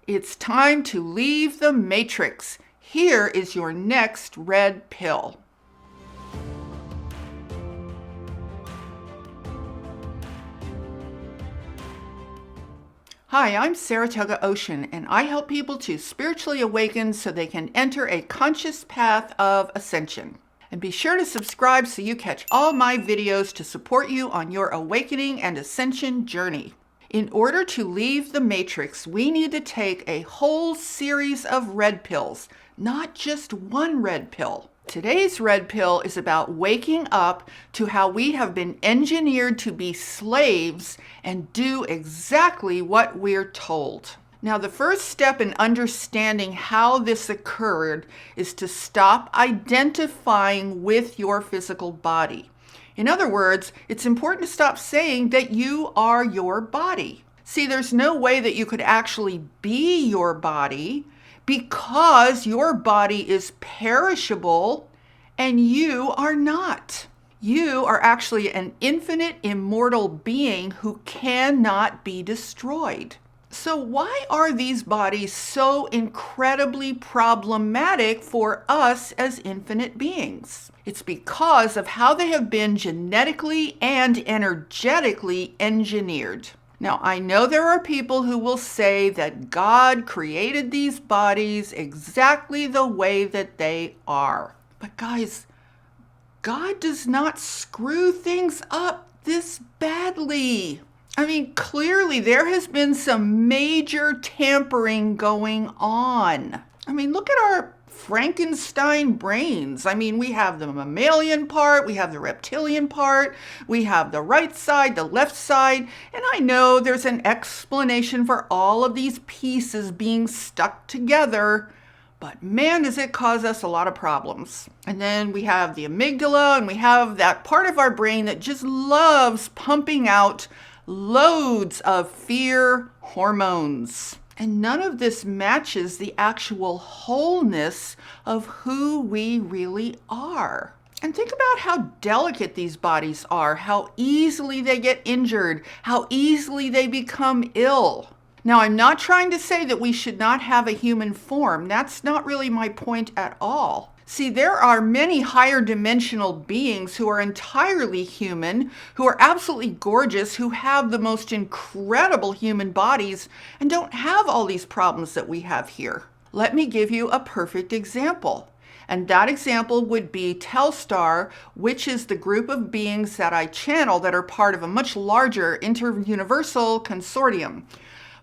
It's time to leave the matrix. Here is your next red pill. Hi, I'm Saratoga Ocean, and I help people to spiritually awaken so they can enter a conscious path of ascension. And be sure to subscribe so you catch all my videos to support you on your awakening and ascension journey. In order to leave the matrix, we need to take a whole series of red pills, not just one red pill. Today's red pill is about waking up to how we have been engineered to be slaves and do exactly what we're told. Now, the first step in understanding how this occurred is to stop identifying with your physical body. In other words, it's important to stop saying that you are your body. See, there's no way that you could actually be your body because your body is perishable and you are not. You are actually an infinite, immortal being who cannot be destroyed. So why are these bodies so incredibly problematic for us as infinite beings? It's because of how they have been genetically and energetically engineered. Now, I know there are people who will say that God created these bodies exactly the way that they are. But guys, God does not screw things up this badly. I mean, clearly there has been some major tampering going on. I mean, look at our Frankenstein brains. I mean, we have the mammalian part, we have the reptilian part, we have the right side, the left side, and I know there's an explanation for all of these pieces being stuck together, but man, does it cause us a lot of problems. And then we have the amygdala, and we have that part of our brain that just loves pumping out loads of fear hormones. And none of this matches the actual wholeness of who we really are. And think about how delicate these bodies are, how easily they get injured, how easily they become ill. Now, I'm not trying to say that we should not have a human form. That's not really my point at all. See, there are many higher dimensional beings who are entirely human, who are absolutely gorgeous, who have the most incredible human bodies and don't have all these problems that we have here. Let me give you a perfect example. And that example would be Telstar, which is the group of beings that I channel that are part of a much larger inter-universal consortium.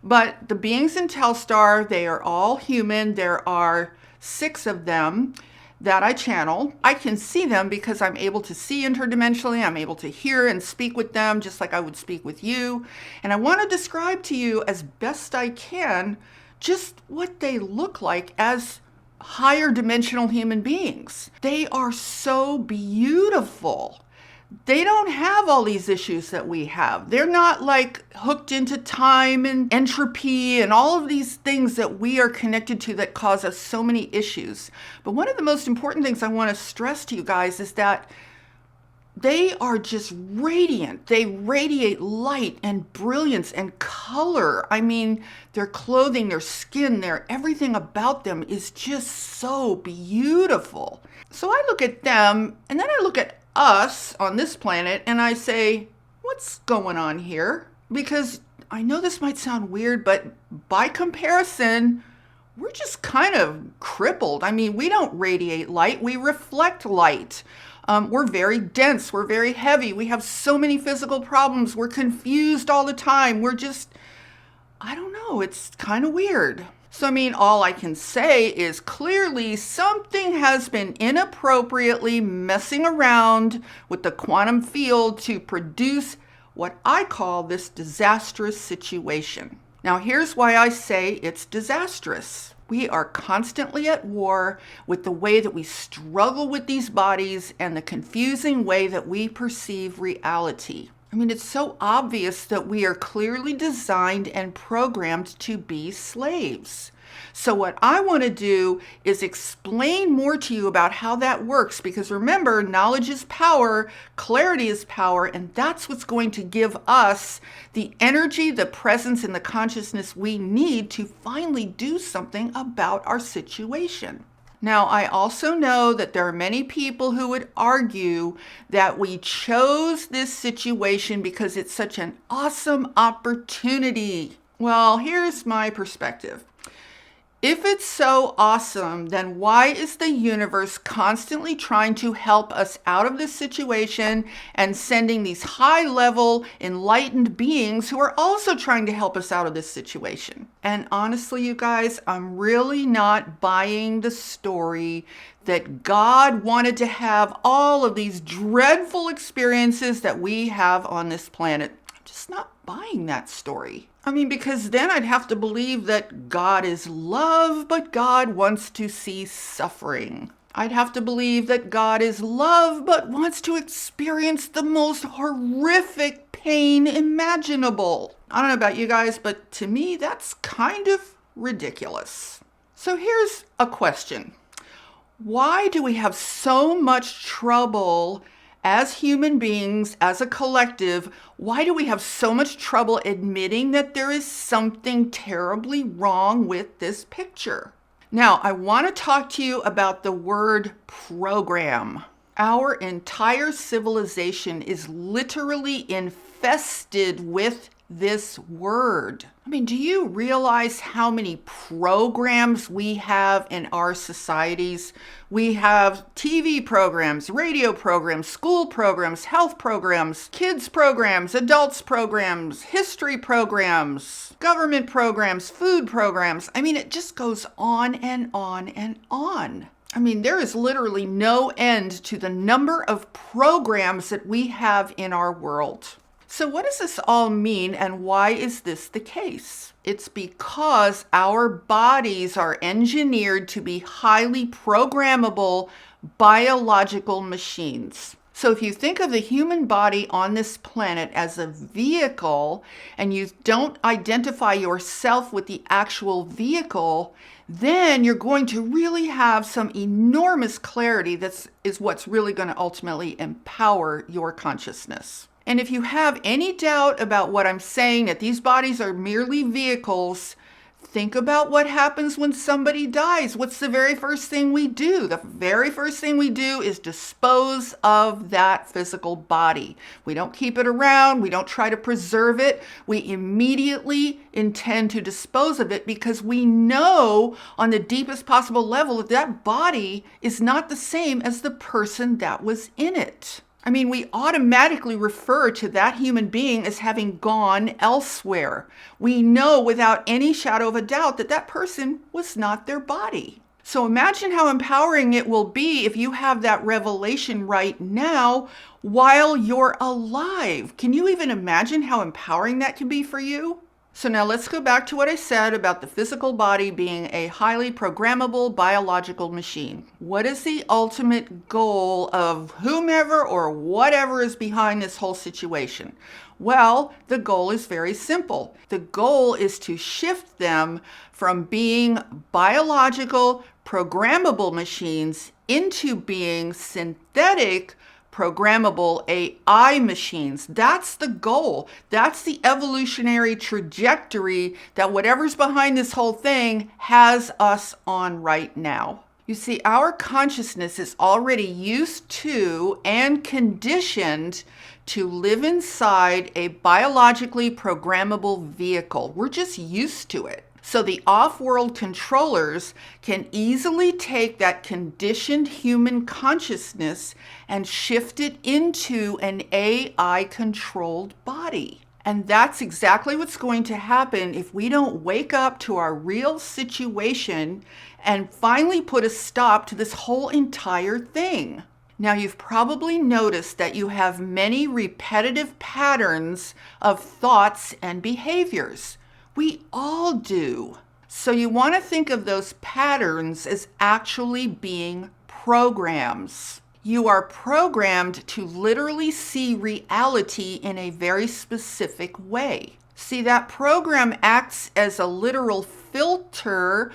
But the beings in Telstar, they are all human. There are 6 of them that I channel. I can see them because I'm able to see interdimensionally. I'm able to hear and speak with them just like I would speak with you. And I want to describe to you as best I can just what they look like as higher dimensional human beings. They are so beautiful. They don't have all these issues that we have. They're not like hooked into time and entropy and all of these things that we are connected to that cause us so many issues. But one of the most important things I want to stress to you guys is that they are just radiant. They radiate light and brilliance and color. I mean, their clothing, their skin, everything about them is just so beautiful. So I look at them and then I look at us on this planet and I say, what's going on here? Because I know this might sound weird, but by comparison, we're just kind of crippled. I mean, we don't radiate light, we reflect light. We're very dense, we're very heavy, we have so many physical problems, we're confused all the time. We're just, I don't know, it's kind of weird. So, I mean, all I can say is clearly something has been inappropriately messing around with the quantum field to produce what I call this disastrous situation. Now, here's why I say it's disastrous. We are constantly at war with the way that we struggle with these bodies and the confusing way that we perceive reality. I mean, it's so obvious that we are clearly designed and programmed to be slaves. So what I want to do is explain more to you about how that works, because remember, knowledge is power, clarity is power, and that's what's going to give us the energy, the presence, and the consciousness we need to finally do something about our situation. Now, I also know that there are many people who would argue that we chose this situation because it's such an awesome opportunity. Well, here's my perspective. If it's so awesome, then why is the universe constantly trying to help us out of this situation and sending these high-level enlightened beings who are also trying to help us out of this situation? And honestly, you guys, I'm really not buying the story that God wanted to have all of these dreadful experiences that we have on this planet. I'm just not buying that story. I mean, because then I'd have to believe that God is love, but God wants to see suffering. I'd have to believe that God is love, but wants to experience the most horrific pain imaginable. I don't know about you guys, but to me, that's kind of ridiculous. So here's a question. Why do we have so much trouble as human beings, as a collective? Why do we have so much trouble admitting that there is something terribly wrong with this picture? Now, I want to talk to you about the word program. Our entire civilization is literally infested with this word. I mean, do you realize how many programs we have in our societies? We have TV programs, radio programs, school programs, health programs, kids programs, adults programs, history programs, government programs, food programs. I mean, it just goes on and on and on. I mean, there is literally no end to the number of programs that we have in our world. So what does this all mean, and why is this the case? It's because our bodies are engineered to be highly programmable biological machines. So if you think of the human body on this planet as a vehicle, and you don't identify yourself with the actual vehicle, then you're going to really have some enormous clarity. That is what's really going to ultimately empower your consciousness. And if you have any doubt about what I'm saying, that these bodies are merely vehicles, think about what happens when somebody dies. What's the very first thing we do? The very first thing we do is dispose of that physical body. We don't keep it around. We don't try to preserve it. We immediately intend to dispose of it because we know on the deepest possible level that that body is not the same as the person that was in it. I mean, we automatically refer to that human being as having gone elsewhere. We know without any shadow of a doubt that that person was not their body. So imagine how empowering it will be if you have that revelation right now while you're alive. Can you even imagine how empowering that can be for you? So now let's go back to what I said about the physical body being a highly programmable biological machine. What is the ultimate goal of whomever or whatever is behind this whole situation? Well, the goal is very simple. The goal is to shift them from being biological, programmable machines into being synthetic, programmable AI machines. That's the goal. That's the evolutionary trajectory that whatever's behind this whole thing has us on right now. You see, our consciousness is already used to and conditioned to live inside a biologically programmable vehicle. We're just used to it. So the off-world controllers can easily take that conditioned human consciousness and shift it into an AI-controlled body. And that's exactly what's going to happen if we don't wake up to our real situation and finally put a stop to this whole entire thing. Now, you've probably noticed that you have many repetitive patterns of thoughts and behaviors. We all do. So you want to think of those patterns as actually being programs. You are programmed to literally see reality in a very specific way. See, that program acts as a literal filter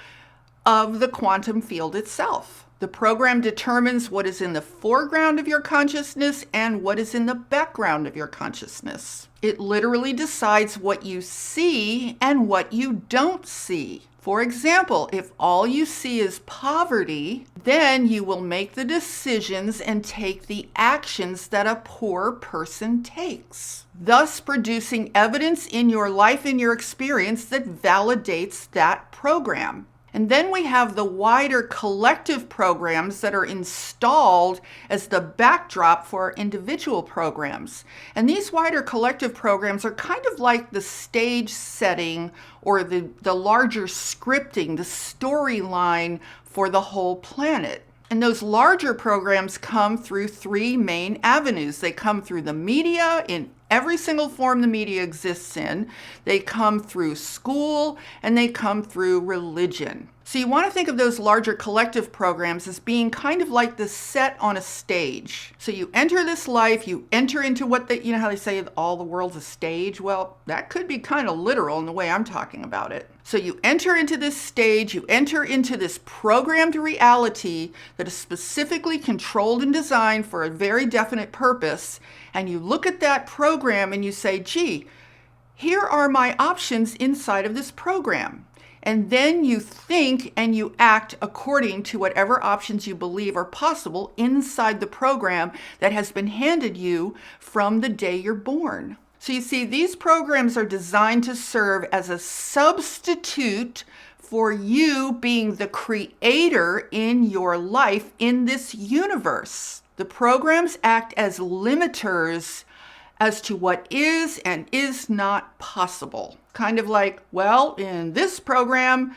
of the quantum field itself. The program determines what is in the foreground of your consciousness and what is in the background of your consciousness. It literally decides what you see and what you don't see. For example, if all you see is poverty, then you will make the decisions and take the actions that a poor person takes, thus producing evidence in your life and your experience that validates that program. And then we have the wider collective programs that are installed as the backdrop for our individual programs. And these wider collective programs are kind of like the stage setting or the larger scripting, the storyline for the whole planet. And those larger programs come through three main avenues. They come through the media in every single form the media exists in. They come through school, and they come through religion. So you want to think of those larger collective programs as being kind of like the set on a stage. So you enter this life, you enter into you know how they say all the world's a stage? Well, that could be kind of literal in the way I'm talking about it. So you enter into this stage, you enter into this programmed reality that is specifically controlled and designed for a very definite purpose. And you look at that program and you say, gee, here are my options inside of this program. And then you think and you act according to whatever options you believe are possible inside the program that has been handed you from the day you're born. So you see, these programs are designed to serve as a substitute for you being the creator in your life in this universe. The programs act as limiters as to what is and is not possible. Kind of like, well, in this program,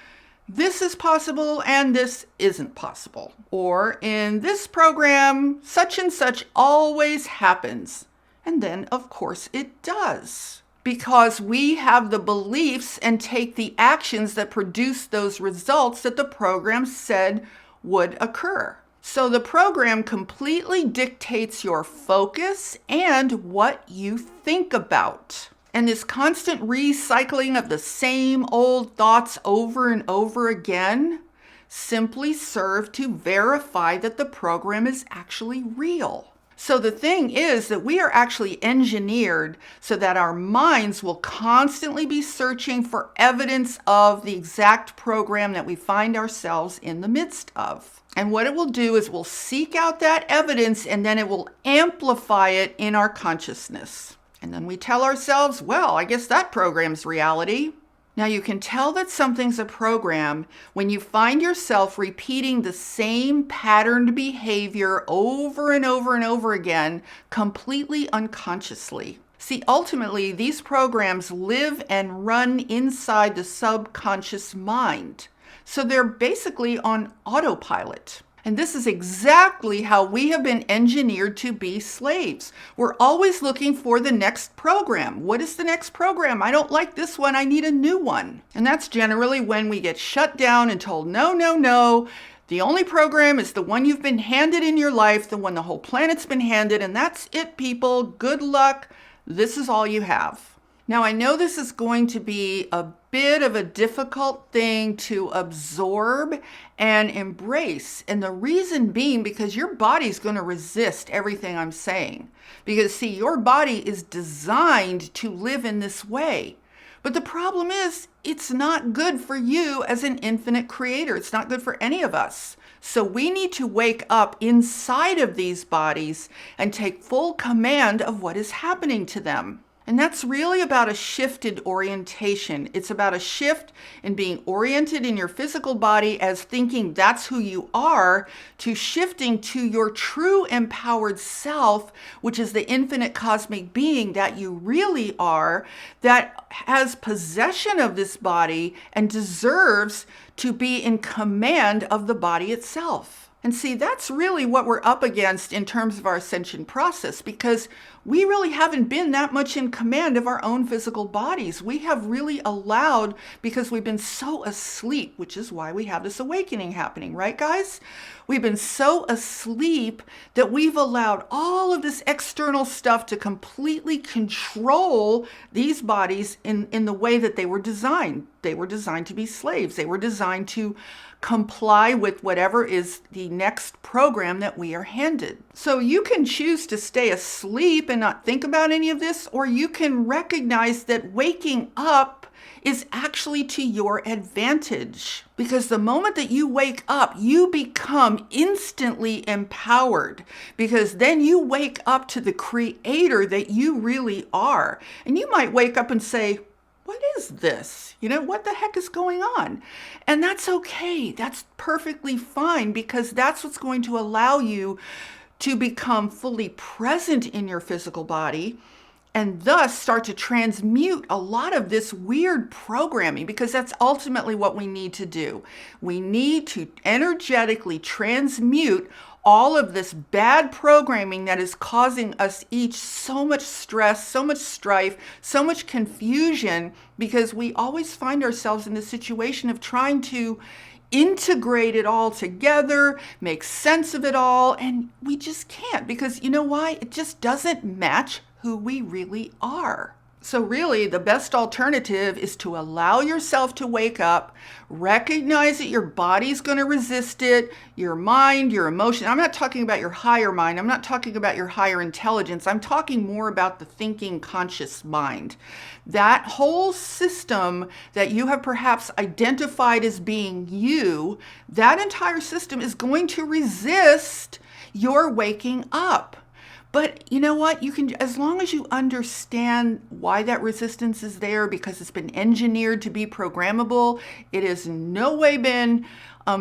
this is possible and this isn't possible. Or in this program, such and such always happens. And then, of course, it does. Because we have the beliefs and take the actions that produce those results that the program said would occur. So the program completely dictates your focus and what you think about. And this constant recycling of the same old thoughts over and over again simply serve to verify that the program is actually real. So the thing is that we are actually engineered so that our minds will constantly be searching for evidence of the exact program that we find ourselves in the midst of. And what it will do is we'll seek out that evidence and then it will amplify it in our consciousness. And then we tell ourselves, well, I guess that program's reality. Now you can tell that something's a program when you find yourself repeating the same patterned behavior over and over and over again, completely unconsciously. See, ultimately, these programs live and run inside the subconscious mind. So they're basically on autopilot. And this is exactly how we have been engineered to be slaves. We're always looking for the next program. What is the next program? I don't like this one. I need a new one. And that's generally when we get shut down and told, no, no, no. The only program is the one you've been handed in your life, the one the whole planet's been handed. And that's it, people. Good luck. This is all you have. Now, I know this is going to be a bit of a difficult thing to absorb and embrace. And the reason being because your body's going to resist everything I'm saying. Because, see, your body is designed to live in this way. But the problem is, it's not good for you as an infinite creator. It's not good for any of us. So we need to wake up inside of these bodies and take full command of what is happening to them. And that's really about a shifted orientation. It's about a shift in being oriented in your physical body as thinking that's who you are, to shifting to your true empowered self, which is the infinite cosmic being that you really are, that has possession of this body and deserves to be in command of the body itself. And see, that's really what we're up against in terms of our ascension process, because we really haven't been that much in command of our own physical bodies. We have really allowed, because we've been so asleep, which is why we have this awakening happening, right, guys? We've been so asleep that we've allowed all of this external stuff to completely control these bodies in the way that they were designed. They were designed to be slaves. They were designed to comply with whatever is the next program that we are handed. So you can choose to stay asleep and not think about any of this, or you can recognize that waking up is actually to your advantage. Because the moment that you wake up, you become instantly empowered, because then you wake up to the creator that you really are. And you might wake up and say, what is this? What the heck is going on? And that's okay. That's perfectly fine, because that's what's going to allow you to become fully present in your physical body, and thus start to transmute a lot of this weird programming, because that's ultimately what we need to do. We need to energetically transmute all of this bad programming that is causing us each so much stress, so much strife, so much confusion, because we always find ourselves in the situation of trying to integrate it all together, make sense of it all, and we just can't, because you know why? It just doesn't match who we really are. So really, the best alternative is to allow yourself to wake up, recognize that your body's going to resist it, your mind, your emotion. I'm not talking about your higher mind. I'm not talking about your higher intelligence. I'm talking more about the thinking, conscious mind. That whole system that you have perhaps identified as being you, that entire system is going to resist your waking up. But you know what? You can, as long as you understand why that resistance is there, because it's been engineered to be programmable, it has in no way been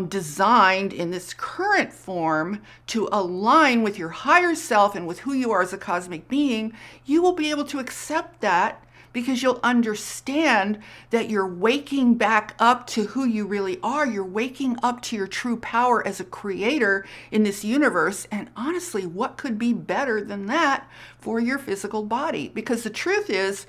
designed in this current form to align with your higher self and with who you are as a cosmic being, you will be able to accept that, because you'll understand that you're waking back up to who you really are. You're waking up to your true power as a creator in this universe. And honestly, what could be better than that for your physical body? Because the truth is,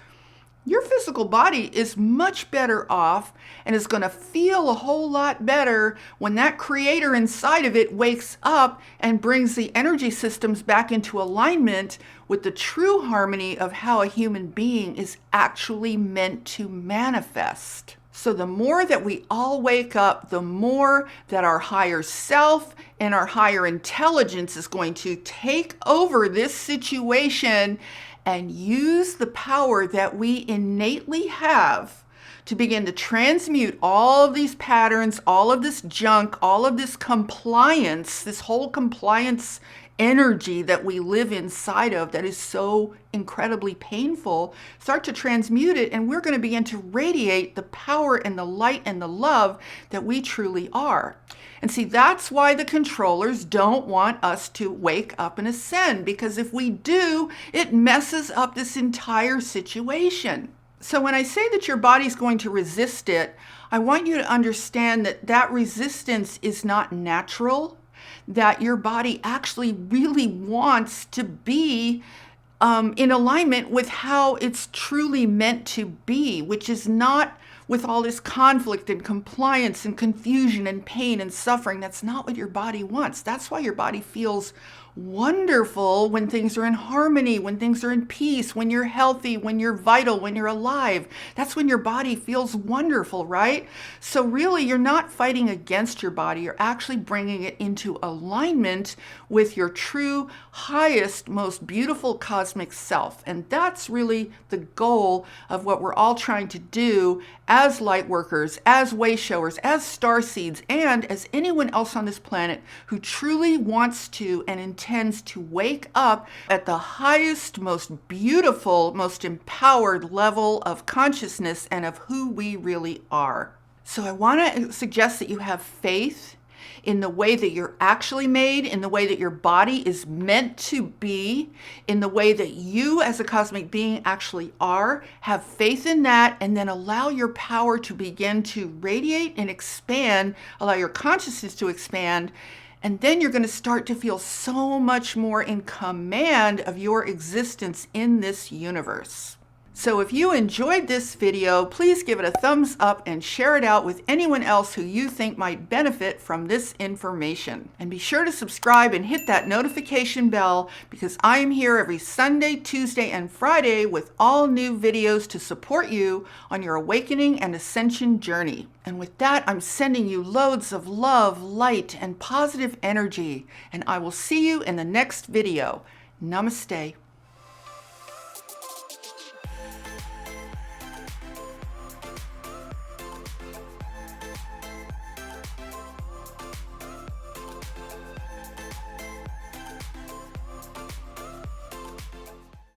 your physical body is much better off and is going to feel a whole lot better when that creator inside of it wakes up and brings the energy systems back into alignment with the true harmony of how a human being is actually meant to manifest. So the more that we all wake up, the more that our higher self and our higher intelligence is going to take over this situation and use the power that we innately have to begin to transmute all of these patterns, all of this junk, all of this compliance, this whole compliance energy that we live inside of that is so incredibly painful, start to transmute it, and we're going to begin to radiate the power and the light and the love that we truly are. And see, that's why the controllers don't want us to wake up and ascend, because if we do, it messes up this entire situation. So when I say that your body's going to resist it, I want you to understand that that resistance is not natural, that your body actually really wants to be in alignment with how it's truly meant to be, which is not with all this conflict and compliance and confusion and pain and suffering. That's not what your body wants. That's why your body feels wonderful when things are in harmony, when things are in peace, when you're healthy, when you're vital, when you're alive. That's when your body feels wonderful, right? So really, you're not fighting against your body. You're actually bringing it into alignment with your true, highest, most beautiful cosmic self. And that's really the goal of what we're all trying to do as light workers, as way showers, as starseeds, and as anyone else on this planet who truly wants to and intends to wake up at the highest, most beautiful, most empowered level of consciousness and of who we really are. So I want to suggest that you have faith in the way that you're actually made, in the way that your body is meant to be, in the way that you as a cosmic being actually are. Have faith in that, and then allow your power to begin to radiate and expand, allow your consciousness to expand, And then you're going to start to feel so much more in command of your existence in this universe. So if you enjoyed this video, please give it a thumbs up and share it out with anyone else who you think might benefit from this information. And be sure to subscribe and hit that notification bell, because I am here every Sunday, Tuesday, and Friday with all new videos to support you on your awakening and ascension journey. And with that, I'm sending you loads of love, light, and positive energy. And I will see you in the next video. Namaste.